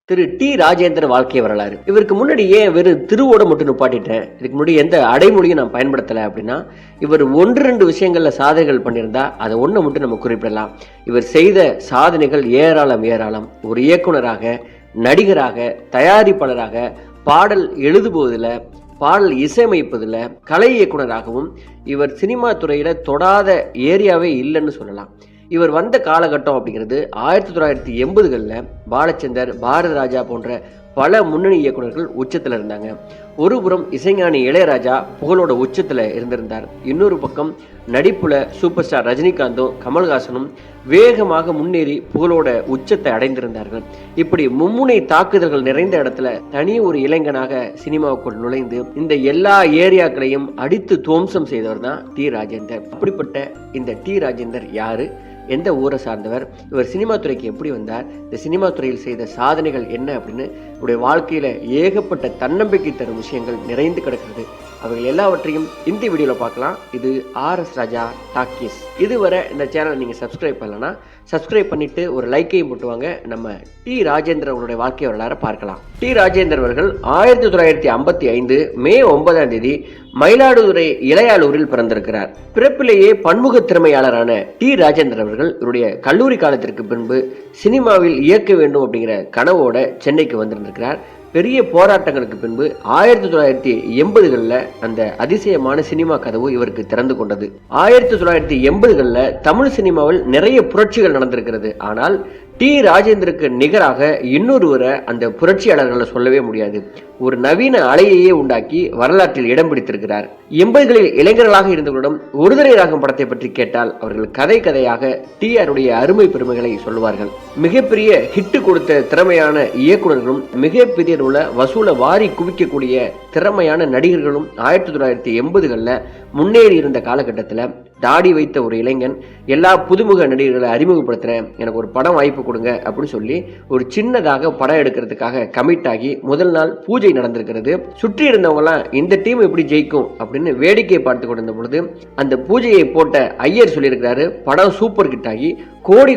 திரு D Rajendra வாழ்க்கை வரலாறு. இவருக்கு முன்னாடி ஏன் வெறும் திருவோட மட்டும் நிப்பாட்டிட்டேன், இதுக்கு முன்னாடி எந்த அடைமொழியும் நான் பயன்படுத்தலை அப்படின்னா, இவர் 1-2 விஷயங்கள்ல சாதனைகள் பண்ணியிருந்தா அதை ஒன்றை மட்டும் நம்ம குறிப்பிடலாம். இவர் செய்த சாதனைகள் ஏராளம். ஒரு இயக்குனராக, நடிகராக, தயாரிப்பாளராக, பாடல் எழுதுபோதில், பாடல் இசையமைப்பதில், கலை இயக்குனராகவும் இவர் சினிமா துறையில தொடாத ஏரியாவே இல்லைன்னு சொல்லலாம். இவர் வந்த காலகட்டம் அப்படிங்கிறது 1980களில் பாலச்சந்தர், பாரத ராஜா போன்ற பல முன்னணி இயக்குநர்கள் உச்சத்தில் இருந்தாங்க. ஒரு புறம் இசைஞானி இளையராஜா புகழோட உச்சத்தில் இருந்திருந்தார். இன்னொரு பக்கம் நடிப்புல சூப்பர் ஸ்டார் ரஜினிகாந்தும் கமல்ஹாசனும் வேகமாக முன்னேறி புகழோட உச்சத்தை அடைந்திருந்தார்கள். இப்படி மும்முனை தாக்குதல்கள் நிறைந்த இடத்துல தனி ஒரு இளைஞனாக சினிமாவுக்குள் நுழைந்து இந்த எல்லா ஏரியாக்களையும் அடித்து துவம்சம் செய்தவர் தான் டி ராஜேந்தர். அப்படிப்பட்ட இந்த டி ராஜேந்தர் யாரு, எந்த ஊரை சார்ந்தவர், இவர் சினிமா துறைக்கு எப்படி வந்தார், இந்த சினிமா துறையில் செய்த சாதனைகள் என்ன அப்படின்னு இவருடைய வாழ்க்கையில ஏகப்பட்ட தன்னம்பிக்கை தரும் விஷயங்கள் நிறைந்து கிடக்கிறது. அவைகள் எல்லாவற்றையும் இந்த வீடியோவில் பார்க்கலாம். இது RS ராஜா டாக்கீஸ். இதுவரை இந்த சேனலை நீங்கள் சப்ஸ்கிரைப் பண்ணலன்னா சப்ஸ்கிரைப் பண்ணிட்டு ஒரு லைக்கையும் போட்டுவாங்க. நம்ம டி ராஜேந்திர அவருடைய வாழ்க்கை வரலாறு பார்க்கலாம். டி ராஜேந்தர் அவர்கள் 1955 மே 9ஆம் தேதி மயிலாடுதுறை இளையாலூரில் பிறந்திருக்கிறார். பிறப்பிலேயே பன்முக திறமையாளரான டி ராஜேந்தர் அவர்கள் இவருடைய கல்லூரி காலத்திற்கு பின்பு சினிமாவில் இயக்க வேண்டும் அப்படிங்கிற கனவோட சென்னைக்கு வந்திருந்திருக்கிறார். பெரிய போராட்டங்களுக்கு பின்பு 1980களில் அந்த அதிசயமான சினிமா கதவு இவருக்கு திறந்து கொண்டது. 1980களில் தமிழ் சினிமாவில் நிறைய புரட்சிகள் நடந்திருக்கிறது. ஆனால் டி ராஜேந்தருக்கு நிகராக இன்னொருவரை அந்த புரட்சியாளர்களை சொல்லவே முடியாது. ஒரு நவீன அலையையே உண்டாக்கி வரலாற்றில் இடம் பிடித்திருக்கிறார். 80களில் இளைஞர்களாக இருந்தவர்களிடம் ஒருதலை ராகம் படத்தை பற்றி கேட்டால் அவர்கள் கதையாக TRுடைய அருமை பெருமைகளை சொல்லுவார்கள். மிகப்பெரிய ஹிட்டு கொடுத்த திறமையான இயக்குநர்களும் மிகப்பெரிய வசூலை வாரி குவிக்கக்கூடிய திறமையான நடிகர்களும் 1980களில் முன்னேறி இருந்த காலகட்டத்தில் தாடி வைத்த ஒரு இளைஞன் எல்லா புதுமுக நடிகர்களை அறிமுகப்படுத்துறேன், எனக்கு ஒரு படம் வாய்ப்பு கொடுங்க அப்படின்னு சொல்லி ஒரு சின்னதாக படம் எடுக்கிறதுக்காக கமிட் ஆகி முதல் நாள் பூஜை நடந்திருக்கிறது. சுற்றி இருந்தவங்கலாம் இந்த டீம் எப்படி ஜெயிக்கும் அப்படின்னு வேடிக்கை பார்த்து கொண்டிருந்த பொழுது அந்த பூஜையை போட்ட ஐயர் சொல்லியிருக்கிறாரு, படம் சூப்பர் ஹிட் ஆகி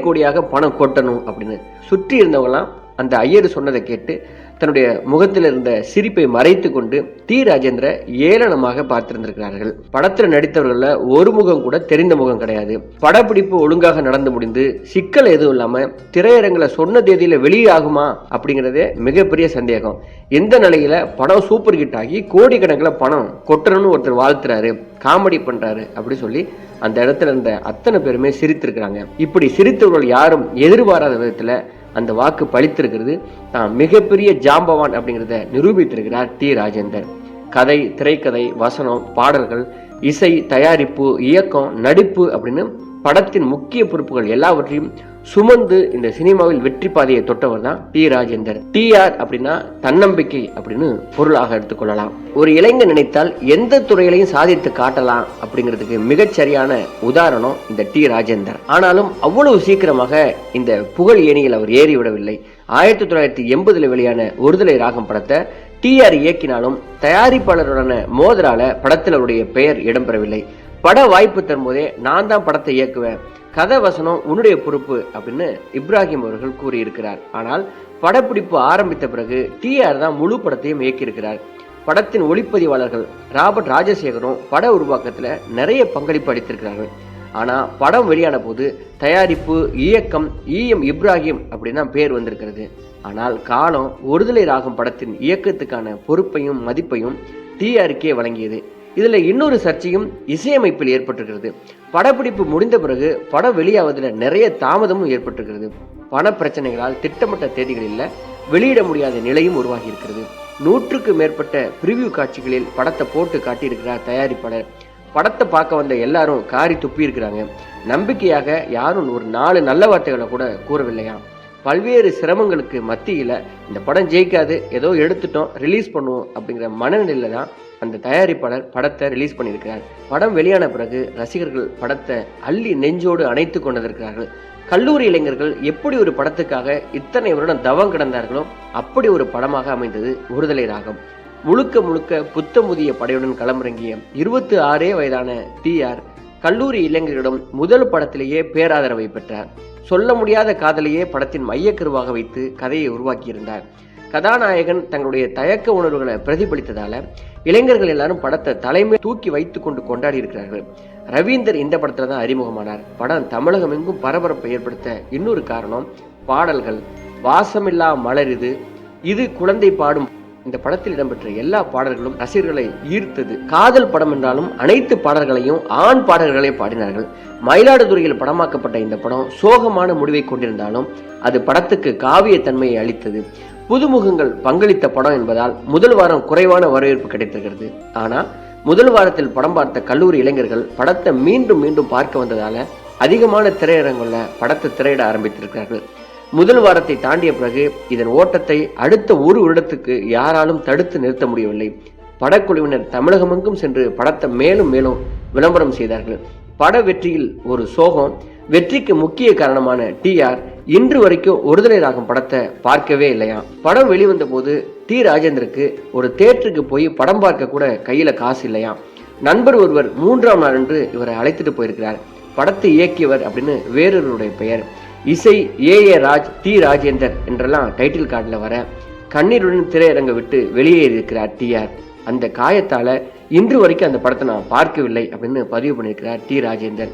கோடியாக பணம் கொட்டணும் அப்படின்னு. சுற்றி இருந்தவங்கலாம் அந்த ஐயர் சொன்னதை கேட்டு தன்னுடைய முகத்தில் இருந்த சிரிப்பை மறைத்து கொண்டு டி ராஜேந்திர ஏளனமாக பார்த்திருந்திருக்கிறார்கள். படத்தில் நடித்தவர்கள ஒரு முகம் கூட தெரிந்த முகம் கிடையாது. படப்பிடிப்பு ஒழுங்காக நடந்து முடிந்து சிக்கல் எதுவும் இல்லாம திரையரங்குல சொன்ன தேதியில வெளியாகுமா அப்படிங்கறதே மிகப்பெரிய சந்தேகம். எந்த நிலையில படம் சூப்பர் ஹிட் ஆகி கோடிக்கணக்கில் பணம் கொட்டணும்னு ஒருத்தர் வாழ்த்துறாரு, காமெடி பண்றாரு அப்படி சொல்லி அந்த இடத்துல இருந்த அத்தனை பேருமே சிரித்திருக்கிறாங்க. இப்படி சிரித்தவர்கள் யாரும் எதிர்பாராத விதத்துல அந்த வாக்கு பழித்திருக்கிறது. தான் மிகப்பெரிய ஜாம்பவான் அப்படிங்கிறத நிரூபித்திருக்கிறார் டி ராஜேந்தர். கதை, திரைக்கதை, வசனம், பாடல்கள், இசை, தயாரிப்பு, இயக்கம், நடிப்பு அப்படின்னு படத்தின் முக்கிய பொறுப்புகள் எல்லாவற்றையும் சுமந்து இந்த சினிமாவில் வெற்றி பாதையை தொட்டவர் தான் டி ராஜேந்தர். TR அப்படின்னா தன்னம்பிக்கை அப்படின்னு பொருளாக எடுத்துக்கொள்ளலாம். ஒரு இளைஞர் நினைத்தால் எந்த துறையிலையும் சாதித்து காட்டலாம் அப்படிங்கிறதுக்கு மிகச்சரியான உதாரணம் இந்த டி ராஜேந்தர். ஆனாலும் அவ்வளவு சீக்கிரமாக இந்த புகழ் ஏணியில் அவர் ஏறிவிடவில்லை. 1980 வெளியான ஒருதலை ராகம் படத்தை TR இயக்கினாலும் தயாரிப்பாளருடன மோதலால படத்தில் அவருடைய பெயர் இடம்பெறவில்லை. பட வாய்ப்பு தரும்போதே நான் தான் படத்தை இயக்குவேன், கதை வசனம் உன்னுடைய பொறுப்பு அப்படின்னு இப்ராஹிம் அவர்கள் கூறியிருக்கிறார். ஆனால் படப்பிடிப்பு ஆரம்பித்த பிறகு TR தான் முழு படத்தையும் இயக்கியிருக்கிறார். படத்தின் ஒளிப்பதிவாளர்கள் ராபர்ட் ராஜசேகரும் பட உருவாக்கத்தில் நிறைய பங்களிப்பு அளித்திருக்கிறார்கள். ஆனால் படம் வெளியான போது தயாரிப்பு, இயக்கம் EM இப்ராஹிம் அப்படின்னு தான் பேர் வந்திருக்கிறது. ஆனால் காலம் ஒருதலை ராகம் படத்தின் இயக்கத்துக்கான பொறுப்பையும் மதிப்பையும் TRக்கே வழங்கியது. இதுல இன்னொரு சர்ச்சையும் இசையமைப்பில் ஏற்பட்டிருக்கிறது. படப்பிடிப்பு முடிந்த பிறகு படம் வெளியாவதில் நிறைய தாமதமும் ஏற்பட்டிருக்கிறது. பண பிரச்சனைகளால் திட்டமிட்ட தேதிகளில் வெளியிட முடியாத நிலையும் உருவாகி இருக்கிறது. 100க்கு மேற்பட்ட பிரிவியூ காட்சிகளில் படத்தை போட்டு காட்டியிருக்கிறார் தயாரிப்பாளர். படத்தை பார்க்க வந்த எல்லாரும் காரி துப்பி இருக்கிறாங்க. நம்பிக்கையாக யாரும் ஒரு 4 நல்ல வார்த்தைகளை கூட கூறவில்லையா. பல்வேறு சிரமங்களுக்கு மத்தியில் இந்த படம் ஜெயிக்காது, ஏதோ எடுத்துட்டோம், ரிலீஸ் பண்ணுவோம் அப்படிங்கிற மனநிலையில தான் அந்த தயாரிப்பாளர் படத்தை ரிலீஸ் பண்ணியிருக்கிறார். படம் வெளியான பிறகு ரசிகர்கள் படத்தை அள்ளி நெஞ்சோடு அணைத்து கொண்டிருக்கிறார்கள். கல்லூரி இளைஞர்கள் எப்படி ஒரு படத்துக்காக இத்தனை வருடம் தவம் கிடந்தார்களோ அப்படி ஒரு படமாக அமைந்தது ஒருதலை ராகம். முழுக்க புத்தமுதிய படையுடன் களமிறங்கிய 26 வயதான TR கல்லூரி இளைஞர்களிடம் முதல் படத்திலேயே பேராதரவை பெற்றார். சொல்ல முடியாத காதலையே படத்தின் மையக்கருவாக வைத்து கதையை உருவாக்கியிருந்தார். கதாநாயகன் தங்களுடைய தயக்க உணர்வுகளை பிரதிபலித்ததால இளைஞர்கள் எல்லாரும் படத்தை தலைமை தூக்கி வைத்துக் கொண்டு கொண்டாடி இருக்கிறார்கள். ரவீந்தர் இந்த படத்துல தான் அறிமுகமானார். படம் தமிழகம் எங்கும் பரபரப்பை ஏற்படுத்த இன்னொரு காரணம் பாடல்கள். வாசமில்லா மலர் இது குழந்தை பாடும் இந்த படத்தில் இடம்பெற்ற எல்லா பாடல்களும் ரசிகர்களை ஈர்த்தது. காதல் படம் என்றாலும் அனைத்து பாடல்களையும் ஆண் பாடல்களை பாடினார்கள். மயிலாடுதுறையில் படமாக்கப்பட்ட இந்த படம் சோகமான முடிவை கொண்டிருந்தாலும் அது படத்துக்கு காவிய தன்மையை அளித்தது. புதுமுகங்கள் பங்களித்த படம் என்பதால் முதல் வாரம் குறைவான வரவேற்பு கிடைத்திருக்கிறது. ஆனா முதல் வாரத்தில் படம் பார்த்த கல்லூரி இளைஞர்கள் படத்தை மீண்டும் மீண்டும் பார்க்க வந்ததால அதிகமான திரையரங்குள்ள படத்தை திரையிட ஆரம்பித்திருக்கிறார்கள். முதல் வாரத்தை தாண்டிய பிறகு இதன் ஓட்டத்தை அடுத்த ஒரு வருடத்துக்கு யாராலும் தடுத்து நிறுத்த முடியவில்லை. படக்குழுவினர் தமிழகமெங்கும் சென்று படத்தை மேலும் மேலும் விளம்பரம் செய்தார்கள். பட வெற்றியில் ஒரு சோகம். வெற்றிக்கு முக்கிய காரணமான TR இன்று வரைக்கும் ஒருதலை ராகம் படத்தை பார்க்கவே இல்லையா. படம் வெளிவந்த போது டி ராஜேந்தருக்கு ஒரு தியேட்டருக்கு போய் படம் பார்க்க கூட கையில காசு இல்லையா. நண்பர் ஒருவர் 3ஆம் நாள் என்று இவரை அழைத்துட்டு போயிருக்கிறார். படத்தை இயக்கியவர் அப்படின்னு வேறொருடைய பெயர். இசை A.A. ராஜ், டி ராஜேந்தர் என்றெல்லாம் டைட்டில் கார்டில் வர கண்ணீருடன் திரையரங்க விட்டு வெளியேறி இருக்கிறார் TR. அந்த காயத்தால இன்று வரைக்கும் அந்த படத்தை நான் பார்க்கவில்லை அப்படின்னு பதிவு பண்ணியிருக்கிறார் டி ராஜேந்தர்.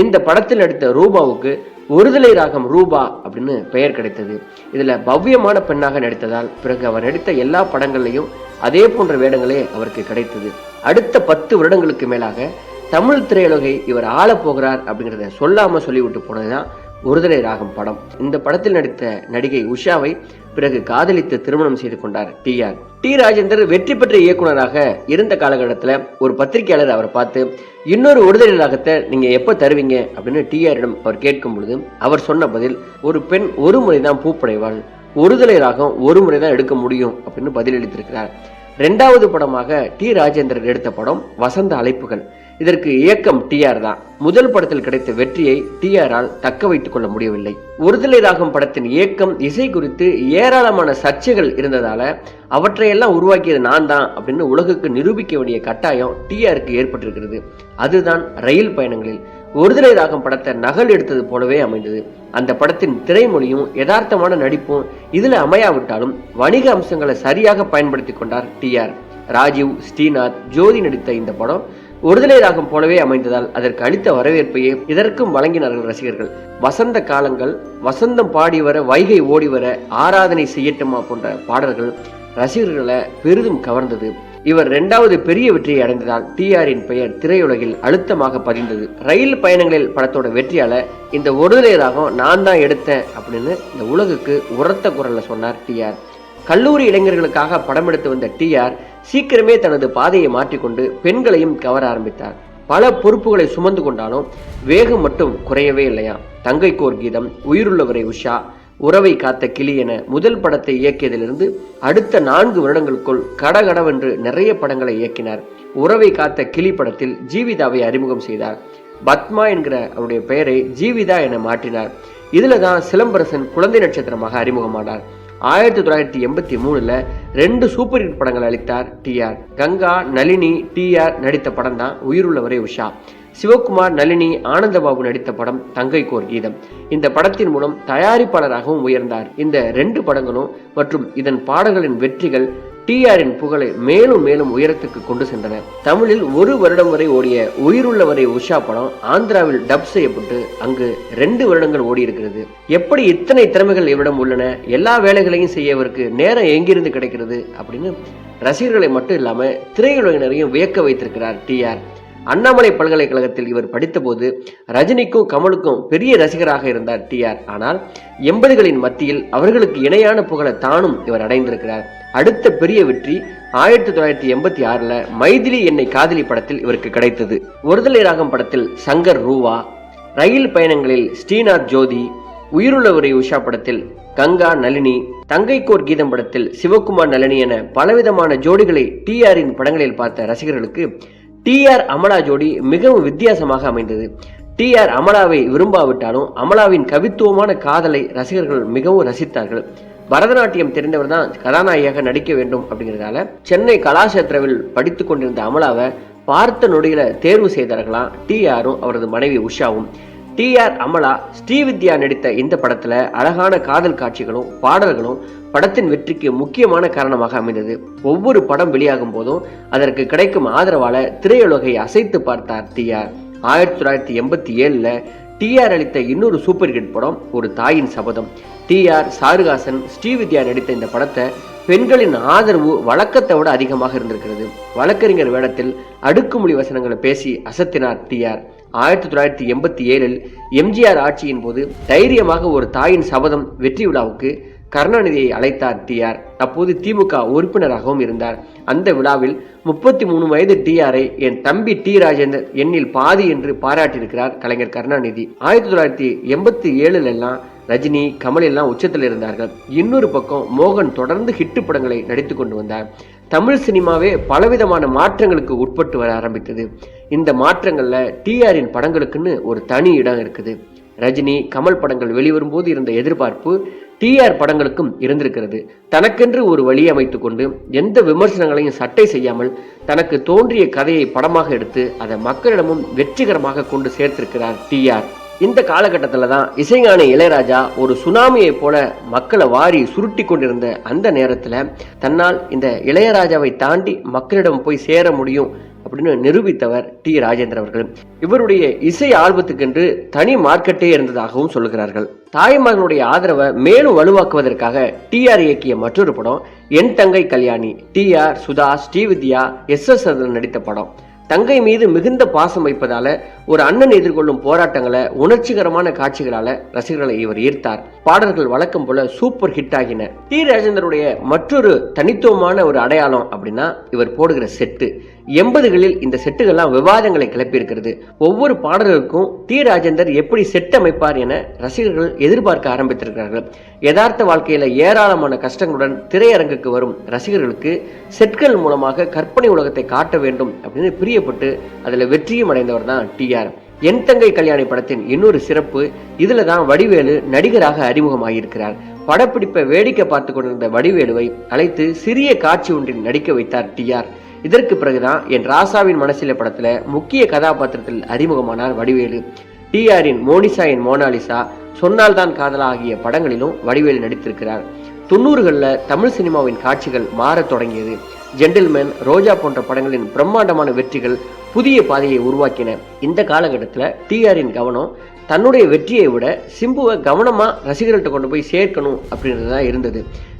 இந்த படத்தில் நடித்த ரூபாவுக்கு ஒருதலை ராகம் ரூபா அப்படின்னு பெயர் கிடைத்தது. இதுல பவ்யமான பெண்ணாக நடித்ததால் பிறகு அவர் நடித்த எல்லா படங்கள்லையும் அதே போன்ற வேடங்களே அவருக்கு கிடைத்தது. அடுத்த 10 வருடங்களுக்கு மேலாக தமிழ் திரையுலகை இவர் ஆளப் போகிறார் அப்படிங்கிறத சொல்லாம சொல்லிவிட்டு போனதுதான் ஒருதலை ராகம் படம். இந்த படத்தில் நடித்த நடிகை உஷாவை பிறகு காதலித்து திருமணம் செய்து கொண்டார் TR. டி ராஜேந்தர் வெற்றி பெற்ற இயக்குனராக இருந்த காலகட்டத்தில் ஒரு பத்திரிகையாளர் அவரை பார்த்து இன்னொரு ஒருதலை ராகத்தை நீங்க எப்ப தருவீங்க அப்படின்னு TRயிடம் அவர் கேட்கும் பொழுது அவர் சொன்ன பதில், ஒரு பெண் ஒரு முறைதான் பூப்படைவாள், ஒருதலை ராகம் ஒரு முறைதான் எடுக்க முடியும் அப்படின்னு பதிலளித்திருக்கிறார். 2வது படமாக டி ராஜேந்திரன் எடுத்த படம் வசந்த அழைப்புகள். இதற்கு இயக்கம் TR தான். முதல் படத்தில் கிடைத்த வெற்றியை TRஆல் தக்க வைத்துக் கொள்ள முடியவில்லை. ஒருதலை ராகம் படத்தின் இயக்கம், இசை குறித்து ஏராளமான சர்ச்சைகள் இருந்ததால அவற்றையெல்லாம் உருவாக்கியது நான் தான் அப்படின்னு உலகுக்கு நிரூபிக்க வேண்டிய கட்டாயம் TRக்கு ஏற்பட்டிருக்கிறது. அதுதான் ரயில் பயணங்களில் ஒருதலை ராகம் படத்தை நகல் எடுத்தது போலவே அமைந்தது. அந்த படத்தின் திரைமொழியும் யதார்த்தமான நடிப்பும் இதுல அமையாவிட்டாலும் வணிக அம்சங்களை சரியாக பயன்படுத்தி கொண்டார் TR. ராஜீவ், ஸ்ரீநாத், ஜோதி நடித்த இந்த படம் ஒருதலை ராகம் போலவே அமைந்ததால் அதற்கு அளித்த வரவேற்பையே இதற்கும் வழங்கினார்கள் ரசிகர்கள். வசந்த காலங்கள், வசந்தம் பாடி வர, வைகை ஓடி வர, ஆராதனை செய்யட்டுமா போன்ற பாடல்கள் ரசிகர்களை பெரிதும் கவர்ந்தது. இவர் 2வது பெரிய வெற்றியை அடைந்ததால் TRயின் பெயர் திரையுலகில் அழுத்தமாக பதிந்தது. ரயில் பயணங்களில் படத்தோட வெற்றியால இந்த ஒருதலை ராகம் நான் தான் எடுத்தேன் அப்படின்னு இந்த உலகுக்கு உரத்த குரல்ல சொன்னார் TR. கல்லூரி இளைஞர்களுக்காக படம் எடுத்து வந்த TR சீக்கிரமே தனது பாதையை மாற்றிக்கொண்டு பெண்களையும் கவர ஆரம்பித்தார். பல பொறுப்புகளை சுமந்து கொண்டாலும் வேகம் மட்டும் குறையவே இல்லையா. தங்கைக்கோர் கீதம், உயிருள்ளவரை உஷா, உறவை காத்த கிளி என முதல் படத்தை இயக்கியதிலிருந்து அடுத்த 4 வருடங்களுக்குள் கடகடவென்று நிறைய படங்களை இயக்கினார். உறவை காத்த கிளி படத்தில் ஜீவிதாவை அறிமுகம் செய்தார். பத்மா என்கிற அவருடைய பெயரை ஜீவிதா என மாற்றினார். இதுல தான் சிலம்பரசன் குழந்தை நட்சத்திரமாக அறிமுகமானார். 1983 2 சூப்பர் ஹிட் படங்கள் அளித்தார் TR. கங்கா, நளினி, TR நடித்த படம் தான் உயிருள்ளவரை உஷா. சிவகுமார், நளினி, ஆனந்தபாபு நடித்த படம் தங்கைக்கோர் கீதம். இந்த படத்தின் மூலம் தயாரிப்பாளராகவும் உயர்ந்தார். இந்த 2 படங்களும் மற்றும் இதன் பாடல்களின் வெற்றிகள் TRயின் புகழை மேலும் மேலும் உயரத்துக்கு கொண்டு சென்றன. தமிழில் 1 வருடம் வரை ஓடிய உயிருள்ளவரை உஷா படம் ஆந்திராவில் டப் செய்யப்பட்டு அங்கு 2 வருடங்கள் ஓடி இருக்கிறது. எப்படி இத்தனை திறமைகள் இவரிடம் உள்ளன, எல்லா வேலைகளையும் செய்ய இவருக்கு நேரம் எங்கிருந்து கிடைக்கிறது அப்படின்னு ரசிகர்களை மட்டும் இல்லாம திரையுலகினரையும் வியக்க வைத்திருக்கிறார் TR. அண்ணாமலை பல்கலைக்கழகத்தில் இவர் படித்த போது ரஜினிக்கும் கமலுக்கும் பெரிய ரசிகராக இருந்தார் TR. ஆனால் 80களின் மத்தியில் அவர்களுக்கு இணையான புகழை தானும் இவர் அடைந்திருக்கிறார். அடுத்த பெரிய வெற்றி 1986 மைதிலி என்னை காதலி படத்தில் இவருக்கு கிடைத்தது. ஒருதலை ராகம் படத்தில் சங்கர் ரூவா, ரயில் பயணங்களில் ஸ்ரீநாத் ஜோதி, உயிருள்ளவரை உஷா படத்தில் கங்கா நளினி, தங்கைக்கோர் கீதம் படத்தில் சிவகுமார் நளினி என பலவிதமான ஜோடிகளை TRயின் படங்களில் பார்த்த ரசிகர்களுக்கு TR அமலா ஜோடி மிகவும் வித்தியாசமாக அமைந்தது. TR அமலாவை விரும்பாவிட்டாலும் அமலாவின் கவித்துவமான காதலை ரசிகர்கள் மிகவும் ரசித்தார்கள். பரதநாட்டியம் தெரிந்தவர் தான் கதாநாயகியாக நடிக்க வேண்டும் அப்படிங்கிறதால சென்னை கலாஷேத்ராவில் படித்துக் கொண்டிருந்த அமலாவை பார்த்த நொடியில தேர்வு செய்தார்களாம் டிஆரும் அவரது மனைவி உஷாவும். டிஆர், அமலா, ஸ்ரீவித்யா நடித்த இந்த படத்துல அழகான காதல் காட்சிகளும் பாடல்களும் படத்தின் வெற்றிக்கு முக்கியமான காரணமாக அமைந்தது. ஒவ்வொரு படம் வெளியாகும் போதும் அதற்கு கிடைக்கும் ஆதரவால திரையுலகை அசைத்து பார்த்தார் டிஆர். 1987 டிஆர் அளித்த இன்னொரு சூப்பர் ஹிட் படம் ஒரு தாயின் சபதம். டிஆர், சாருகாசன், ஸ்ரீவித்யா நடித்த இந்த படத்தை பெண்களின் ஆதரவு வழக்கத்தை விட அதிகமாக இருந்திருக்கிறது. வழக்கறிஞர் வேடத்தில் அடுக்குமொழி வசனங்களை பேசி அசத்தினார் டிஆர். 1987 எம்ஜிஆர் ஆட்சியின் போது தைரியமாக ஒரு தாயின் சபதம் வெற்றி விழாவுக்கு கருணாநிதியை அழைத்தார் டிஆர். அப்போது திமுக உறுப்பினராகவும் இருந்தார். அந்த விழாவில் 33 வயது டிஆரை என் தம்பி டி ராஜேந்தர் எண்ணில் பாதி என்று பாராட்டியிருக்கிறார் கலைஞர் கருணாநிதி. 1987 ரஜினி, கமல் எல்லாம் உச்சத்தில் இருந்தார்கள். இன்னொரு பக்கம் மோகன் தொடர்ந்து ஹிட் படங்களை நடித்து கொண்டு வந்தார். தமிழ் சினிமாவே பலவிதமான மாற்றங்களுக்கு உட்பட்டு வர ஆரம்பித்தது. இந்த மாற்றங்கள்ல டிஆரின் படங்களுக்குன்னு ஒரு தனி இடம் இருக்குது. ரஜினி, கமல் படங்கள் வெளிவரும்போது இருந்த எதிர்பார்ப்பு டிஆர் படங்களுக்கும் இருந்திருக்கிறது. தனக்கென்று ஒரு வழி அமைத்துக் கொண்டு எந்த விமர்சனங்களையும் சட்டை செய்யாமல் தனக்கு தோன்றிய கதையை படமாக எடுத்து அதை மக்களிடமும் வெற்றிகரமாக கொண்டு சேர்த்திருக்கிறார் டிஆர். இந்த காலகட்டத்தில் தான் இசைஞானி இளையராஜா ஒரு சுனாமியை போல மக்களை வாரி சுருட்டி கொண்டிருந்த அந்த நேரத்தில் தன்னால் இந்த இளையராஜாவை தாண்டி மக்களிடம் போய் சேர முடியும் அப்படின்னு நிரூபித்தவர் டி ராஜேந்தர் அவர்கள். இவருடைய இசை ஆல்பத்துக்கென்று தனி மார்க்கெட்டே இருந்ததாகவும் சொல்லுகிறார்கள். தாய்மகனுடைய ஆதரவை மேலும் வலுவாக்குவதற்காக டிஆர் இயக்கிய மற்றொரு படம் என் தங்கை கல்யாணி. டிஆர், சுதா, ஸ்ரீவித்யா, எஸ் நடித்த படம். தங்கை மீது மிகுந்த பாசம் வைப்பதால ஒரு அண்ணன் எதிர்கொள்ளும் போராட்டங்களை உணர்ச்சிகரமான காட்சிகளால ரசிகர்களை இவர் ஈர்த்தார். பாடல்கள் வழக்கம் போல சூப்பர் ஹிட் ஆகின. டி ராஜேந்தருடைய மற்றொரு தனித்துவமான ஒரு அடையாளம் அப்படின்னா இவர் போடுகிற செட்டு. 80களில் இந்த செட்டுகள்லாம் விவாதங்களை கிளப்பியிருக்கிறது. ஒவ்வொரு பாடல்களுக்கும் டி ராஜேந்தர் எப்படி செட் அமைப்பார் என ரசிகர்கள் எதிர்பார்க்க ஆரம்பித்திருக்கிறார்கள். யதார்த்த வாழ்க்கையில ஏராளமான கஷ்டங்களுடன் திரையரங்குக்கு வரும் ரசிகர்களுக்கு செட்கள் மூலமாக கற்பனை உலகத்தை காட்ட வேண்டும் அப்படின்னு பிரியப்பட்டு அதுல வெற்றியும் அடைந்தவர் தான் டிஆர். என் தங்கை கல்யாணி படத்தின் இன்னொரு சிறப்பு, இதுல தான் வடிவேலு நடிகராக அறிமுகமாகியிருக்கிறார். படப்பிடிப்பை வேடிக்கை பார்த்து கொண்டிருந்த வடிவேலுவை அழைத்து சிறிய காட்சி ஒன்றில் நடிக்க வைத்தார் டிஆர். இதற்கு பிறகுதான் என் ராசாவின் மனசில படத்துல முக்கிய கதாபாத்திரத்தில் அறிமுகமானார் வடிவேலு. டிஆரின் மோனிசா என் மோனாலிசா, சொன்னால் தான் காதலா ஆகிய படங்களிலும் வடிவேலு நடித்திருக்கிறார். 90களில் தமிழ் சினிமாவின் காட்சிகள் மாறத் தொடங்கியது. ஜென்டில்மேன், ரோஜா போன்ற படங்களின் பிரம்மாண்டமான வெற்றிகள் புதிய பாதையை உருவாக்கின. இந்த காலகட்டத்தில் டிஆரின் கவனம் தன்னுடைய வெற்றியை விட சிம்புவை கவனமா ரசிகர்கள்ட்ட கொண்டு போய் சேர்க்கணும் அப்படின்றதுதான் இருந்தது.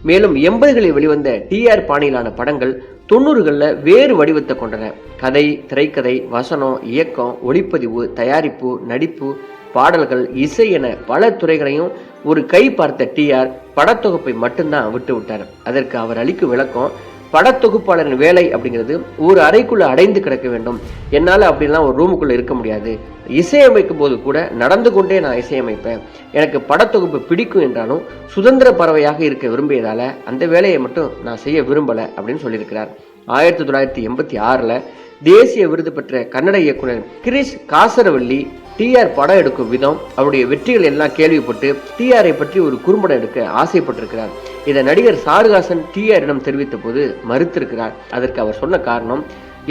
மேலும் 80களில் வெளிவந்த டிஆர் பாணியிலான படங்கள் 90களில் வேறு வடிவத்தை கொண்டன. கதை, திரைக்கதை, வசனம், இயக்கம், ஒளிப்பதிவு, தயாரிப்பு, நடிப்பு, பாடல்கள், இசை என பல துறைகளையும் ஒரு கை பார்த்த டிஆர் படத்தொகுப்பை மட்டும்தான் விட்டு விட்டார். அதற்கு அவர் அளிக்கும் விளக்கம், படத்தொகுப்பாளரின் வேலை அப்படிங்கிறது ஒரு அறைக்குள்ள அடைந்து கிடக்க வேண்டும். என்னால் அப்படிலாம் ஒரு ரூமுக்குள்ள இருக்க முடியாது. இசையமைக்கும் போது கூட நடந்து கொண்டே நான் இசையமைப்பேன். எனக்கு படத்தொகுப்பு பிடிக்கும் என்றாலும் சுதந்திர பறவையாக இருக்க விரும்பியதால அந்த வேலையை மட்டும் நான் செய்ய விரும்பலை அப்படின்னு சொல்லியிருக்கிறார். 1986 தேசிய விருது பெற்ற கன்னட இயக்குனர் கிரீஷ் காசரவல்லி டிஆர் படம் எடுக்கும் விதம், அவருடைய வெற்றிகள் எல்லாம் கேள்விப்பட்டு டிஆரை பற்றி ஒரு குறும்படம் எடுக்க ஆசைப்பட்டிருக்கிறார். இதை நடிகர் சாருகாசன் டிஆரிடம் தெரிவித்த போது மறுத்திருக்கிறார். அதற்கு அவர் சொன்ன காரணம்,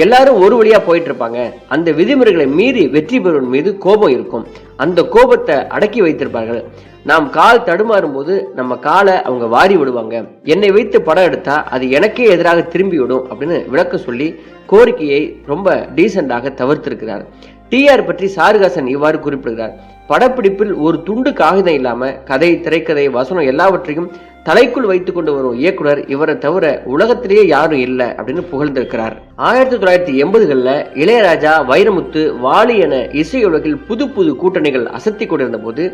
எல்லாரும் ஒரு வழியா போயிட்டு இருப்பாங்க, அந்த விதிமுறைகளை மீறி வெற்றி பெறுவன் மீது கோபம் இருக்கும், அந்த கோபத்தை அடக்கி வைத்திருப்பார்கள். நாம் கால் தடுமாறும் போது நம்ம காலை அவங்க வாரி விடுவாங்க, என்னை வைத்து படம் எடுத்தா அது எனக்கே எதிராக திரும்பி விடும் அப்படின்னு விளக்க சொல்லி கோரிக்கையை ரொம்ப டீசெண்டாக தவிர்த்திருக்கிறார். டிஆர் பற்றி சாருகாசன் இவ்வாறு குறிப்பிடுகிறார். படப்பிடிப்பில் ஒரு துண்டு காகிதம் இல்லாம கதை, திரைக்கதை, வசனம் எல்லாவற்றையும் தலைக்குள் வைத்துக் கொண்டு வரும் இயக்குனர் இவரை தவிர உலகத்திலேயே யாரும் இல்லை அப்படின்னு புகழ்ந்திருக்கிறார். 1980களில் இளையராஜா, வைரமுத்து, வாலி என இசையுலகில் புது புது கூட்டணிகள் அசத்தி கொண்டிருந்த போது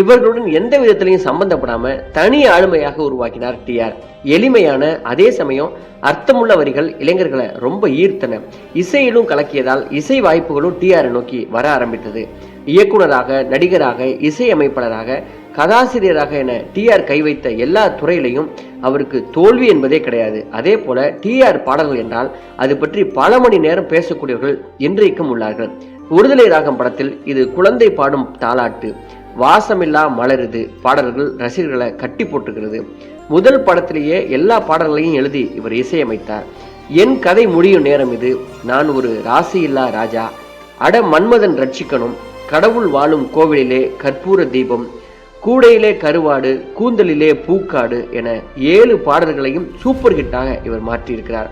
இவர்களுடன் எந்த விதத்திலையும் சம்பந்தப்படாம தனி ஆளுமையாக உருவாக்கினார் டிஆர். எளிமையான அதே சமயம் அர்த்தமுள்ள வரிகள் இளைஞர்களை ரொம்ப ஈர்த்தன. இசையிலும் கலக்கியதால் இசை வாய்ப்புகளும் டிஆரை நோக்கி வர ஆரம்பித்தது. இயக்குனராக, நடிகராக, இசையமைப்பாளராக, கதாசிரியராக என டிஆர் கை வைத்த எல்லா துறையிலையும் அவருக்கு தோல்வி என்பதே கிடையாது. அதே போல டிஆர் பாடல்கள் என்றால் அது பற்றி பல மணி நேரம் பேசக்கூடியவர்கள் இன்றைக்கும் உள்ளார்கள். விடுதலை ராகம் படத்தில் இது குழந்தை பாடும் தாலாட்டு, வாசமில்லா மலருது பாடல்கள் ரசிகர்களை கட்டி போட்டுகிறது. முதல் படத்திலேயே எல்லா பாடல்களையும் எழுதி இவர் இசையமைத்தார். என் கதை முடியும் நேரம் இது, நான் ஒரு ராசியில்லா ராஜா, அட மன்மதன் ரட்சிக்கணும், கடவுள் வாழும் கோவிலிலே கற்பூர தீபம், கூடையிலே கருவாடு, கூந்தலிலே பூக்காடு என 7 பாடல்களையும் சூப்பர் ஹிட்டாக இவர் மாற்றியிருக்கிறார்.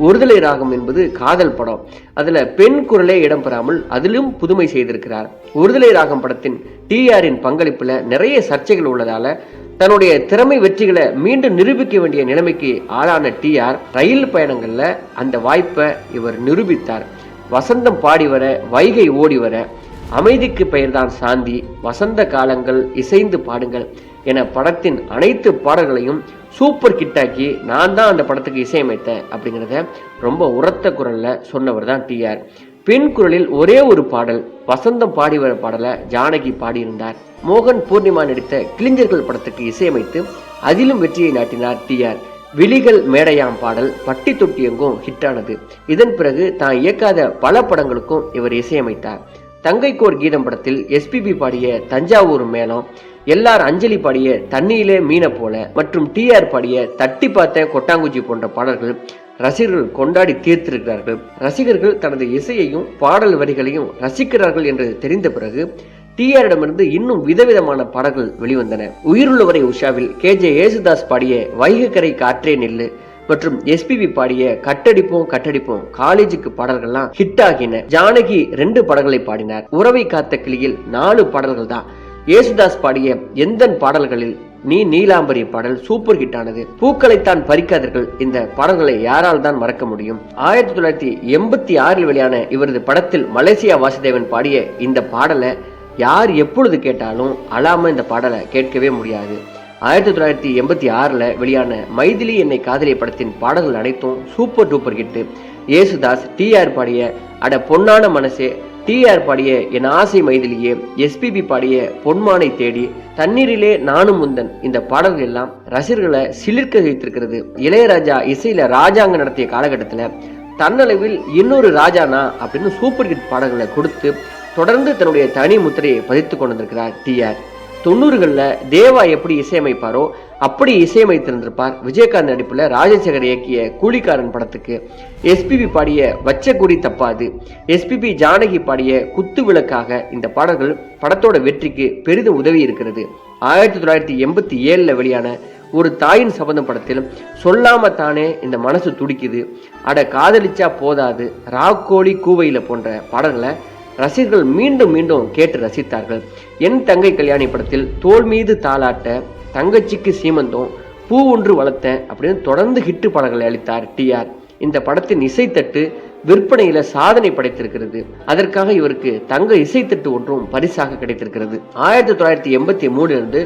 ஒருதலை ராகம் என்பது காதல் படம். அதுல பெண் குரலே இடம்பெறாமல் அதிலும் புதுமை செய்திருக்கிறார். ஒருதலை ராகம் படத்தின் டிஆரின் பங்களிப்புல நிறைய சர்ச்சைகள் உள்ளதால தன்னுடைய திறமை வெற்றிகளை மீண்டும் நிரூபிக்க வேண்டிய நிலைமைக்கு ஆளான டிஆர் ரயில் பயணங்கள்ல அந்த வாய்ப்பை இவர் நிரூபித்தார். வசந்தம் பாடி வர, வைகை ஓடி வர, அமைதிக்கு பெயர்தான் சாந்தி, வசந்த காலங்கள், இசைந்து பாடுங்கள் என படத்தின் அனைத்து பாடல்களையும் சூப்பர் ஹிட்டாக்கி நான் தான் அந்த படத்துக்கு இசையமைத்தேன் அப்படிங்கிறத ரொம்ப உரத்த குரல்ல சொன்னவர் தான் டிஆர். பெண் குரலில் ஒரே ஒரு பாடல், வசந்தம் பாடி வர பாடலை ஜானகி பாடியிருந்தார். மோகன் பூர்ணிமா நடித்த கிளிஞ்சர்கள் படத்துக்கு இசையமைத்து அதிலும் வெற்றியை நாட்டினார் டிஆர். விழிகள் மேடையாம் பாடல் பட்டி தொட்டி எங்கும் ஹிட்டானது. இதன் பிறகு தான் இயக்காத பல படங்களுக்கும் இவர் இசையமைத்தார். தங்கைக்கோர் கீதம் படத்தில் எஸ்பிபி பாடிய தஞ்சாவூர் மேளம், எல்லார் அஞ்சலி பாடிய தண்ணியிலே மீனை போல மற்றும் டிஆர் பாடிய தட்டி பார்த்த கொட்டாங்குச்சி போன்ற பாடல்கள் ரசிகர்கள் கொண்டாடி தீர்த்திருக்கிறார்கள். ரசிகர்கள் தனது இசையையும் பாடல் வரிகளையும் ரசிக்கிறார்கள் என்று தெரிந்த பிறகு டிஆரிடமிருந்து இன்னும் விதவிதமான பாடல்கள் வெளிவந்தன. உயிருள்ளவரை உஷாவில் கேஜே யேசுதாஸ் பாடிய வைகக்கரை காற்றே நெல்லு மற்றும் எஸ்பிபி பாடிய கட்டடிப்போம் கட்டடிப்போம் காலேஜுக்கு பாடல்கள்லாம் ஹிட் ஆகின. ஜானகி 2 பாடல்களை பாடினார். உறவை காத்த கிளியில் 4 பாடல்கள் தான். யேசுதாஸ் பாடிய எந்தன் பாடல்களில் நீ நீலாம்பரி பாடல் சூப்பர் ஹிட் ஆனது. பூக்களைத்தான் பறிக்காதீர்கள் இந்த பாடல்களை யாரால் தான் மறக்க முடியும். 1986 வெளியான இவரது படத்தில் மலேசியா வாசுதேவன் பாடிய இந்த பாடலை யார் எப்பொழுது கேட்டாலும் அழாம இந்த பாடலை கேட்கவே முடியாது. 1986 வெளியான மைதிலி என்னை காதலிய படத்தின் பாடல்கள் அனைத்தும் super duper hit. Yesudas TR பாடிய அட பொன்னான மனசே, டிஆர் பாடிய என் ஆசை மைதிலியே, எஸ்பிபி பாடிய பொன்மானை தேடி, தண்ணீரிலே நானும் முந்தன் இந்த பாடல்கள் எல்லாம் ரசிகர்களை சிலிர்க்க வைத்திருக்கிறது. இளையராஜா இசையில ராஜாங்க நடத்திய காலகட்டத்தில் தன்னளவில் இன்னொரு ராஜானா அப்படின்னு சூப்பர் ஹிட் பாடல்களை கொடுத்து தொடர்ந்து தன்னுடைய தனி முத்திரையை பதித்து கொண்டிருக்கிறார் டிஆர். 90களில் தேவா எப்படி இசையமைப்பாரோ அப்படி இசையமைத்திருந்திருப்பார். விஜயகாந்த் நடிப்புல ராஜசேகர் இயக்கிய கூலிக்காரன் படத்துக்கு எஸ்பிபி பாடிய வச்ச குறி தப்பாது, எஸ்பிபி ஜானகி பாடிய குத்து விளக்காக இந்த பாடல்கள் படத்தோட வெற்றிக்கு பெரிதும் உதவி இருக்கிறது. 1987 வெளியான ஒரு தாயின் சபதம் படத்தில் சொல்லாம தானே இந்த மனசு துடிக்குது, அட காதலிச்சா போதாது, ராக்கோழி கூவையில போன்ற பாடல்களை ரசிகர்கள் மீண்டும் மீண்டும் கேட்டு ரசித்தார்கள். என் தங்கை கல்யாணி படத்தில் தோல் மீது தாளாட்ட, தங்கச்சிக்கு சீமந்தம், பூ ஒன்று வளர்த்த அப்படின்னு தொடர்ந்து ஹிட்டு பாடல்களை அளித்தார் டிஆர். இந்த படத்தின் இசைத்தட்டு விற்பனையில சாதனை படைத்திருக்கிறது. அதற்காக இவருக்கு தங்க இசைத்தட்டு ஒன்றும் பரிசாக கிடைத்திருக்கிறது. 1983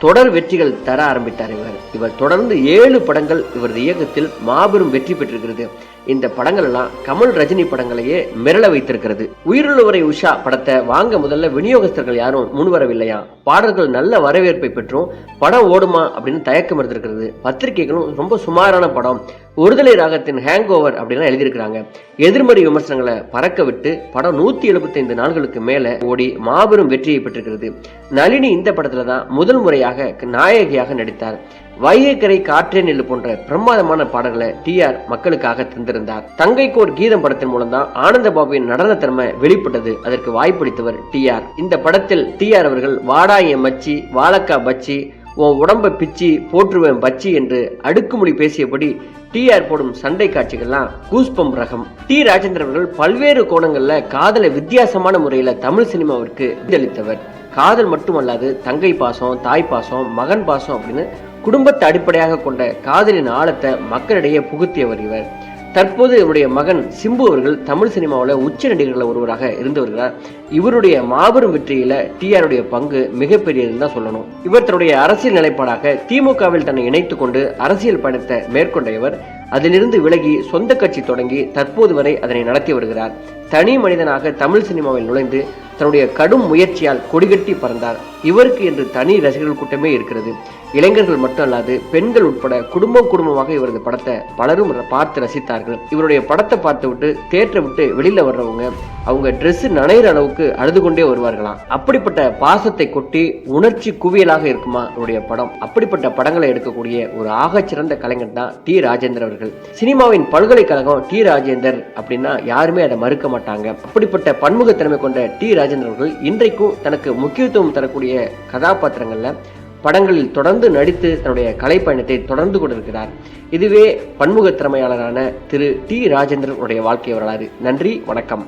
தொடர் வெற்றிகள் தர ஆரம்பித்தார் இவர் தொடர்ந்து 7 படங்கள் இவரது இயக்கத்தில் மாபெரும் வெற்றி பெற்றிருக்கிறது. இந்த படங்கள் எல்லாம் கமல் ரஜினி படங்களையே மிரள வைத்திருக்கிறது. உயிருள்ளவரை உஷா படத்தை வாங்க முதல்ல விநியோகஸ்தர்கள் யாரும் முன்வரவில்லையா. பாடல்கள் நல்ல வரவேற்பை பெற்றும் படம் ஓடுமா அப்படின்னு தயக்கம் இருந்திருக்கிறது. பத்திரிகைகளும் ரொம்ப சுமாரான படம், ஒருதலை ராகத்தின் ஹேங் ஓவர் அப்படின்னு எழுதியிருக்கிறாங்க. எதிர்மறை விமர்சனங்களை பறக்க விட்டு படம் 175 நாட்களுக்கு மேல ஓடி மாபெரும் வெற்றியை பெற்றிருக்கிறது. நளினி இந்த படத்துல தான் முதல் முறையாக நாயகியாக நடித்தார். வைகைக்கரை காற்றே நெல்லு போன்ற பிரமாதமான பாடல்களை டிஆர் மக்களுக்காக தந்திருந்தார். தங்கைக்கோர் கீதம் படத்தின் மூலம் தான் ஆனந்த பாபுவின் நடன திறமை வெளிப்பட்டது. அதற்கு வாய்ப்பளித்தவர் டிஆர். இந்த படத்தில் டிஆர் அவர்கள் வாடா என் மச்சி, வாழக்கா பச்சி, உன் உடம்ப பிச்சி போற்றுவேன் பச்சி என்று அடுக்குமொழி பேசியபடி டிஆர் போடும் சண்டை காட்சிகள்லாம் கூஸ்பம் ரகம். டி ராஜேந்திரன் அவர்கள் பல்வேறு கோணங்கள்ல காதலை வித்தியாசமான முறையில தமிழ் சினிமாவிற்கு அளித்தவர். காதல் மட்டுமல்லாது தங்கை பாசம், தாய் பாசம், மகன் பாசம் அப்படின்னு குடும்பத்தை அடிப்படையாக கொண்ட காதலின் ஆழத்தை மக்களிடையே புகுத்தியவர் இவர். தற்போது இவருடைய மகன் சிம்பு அவர்கள் தமிழ் சினிமாவில் உச்ச நடிகர்கள் ஒருவராக இருந்து வருகிறார். இவருடைய மாபெரும் வெற்றியில டிஆருடைய பங்கு மிகப்பெரியதுன்னு தான் சொல்லணும். இவர் தன்னுடைய அரசியல் நிலைப்பாடாக திமுகவில் தன்னை இணைத்துக் கொண்டு அரசியல் பயணத்தை மேற்கொண்ட இவர் அதிலிருந்து விலகி சொந்த கட்சி தொடங்கி தற்போது வரை அதனை நடத்தி வருகிறார். தனி மனிதனாக தமிழ் சினிமாவில் நுழைந்து தன்னுடைய கடும் முயற்சியால் கொடிகட்டி பறந்தார். இவருக்கு என்று தனி ரசிகர்கள் கூட்டமே இருக்கிறது. இளைஞர்கள் மட்டும் அல்லாது பெண்கள் உட்பட குடும்பமாக இவரது படத்தை பலரும் பார்த்து ரசித்தார்கள். இவருடைய படத்தை பார்த்து விட்டு தேட்டரை விட்டு வெளியில வர்றவங்க அவங்க ட்ரெஸ் நனைகிற அளவுக்கு அழுது கொண்டே வருவார்களாம். அப்படிப்பட்ட பாசத்தை கொட்டி உணர்ச்சி குவியலாக இருக்குமா இவருடைய படம். அப்படிப்பட்ட படங்களை எடுக்கக்கூடிய ஒரு ஆகச்சிறந்த கலைஞர் தான் டி ராஜேந்தர் அவர்கள். சினிமாவின் பல்கலைக்கழகம் டி ராஜேந்தர் அப்படின்னா யாருமே அதை மறுக்க மாட்டாங்க. அப்படிப்பட்ட பன்முக திறமை கொண்ட டி ராஜேந்தர் அவர்கள் இன்றைக்கும் தனக்கு முக்கியத்துவம் தரக்கூடிய கதாபாத்திரங்கள்ல படங்களில் தொடர்ந்து நடித்து தன்னுடைய கலை பயணத்தை தொடர்ந்து கொண்டிருக்கிறார். இதுவே பன்முக திறமையாளரான திரு டி ராஜேந்திரன் உடைய வாழ்க்கை வரலாறு. நன்றி, வணக்கம்.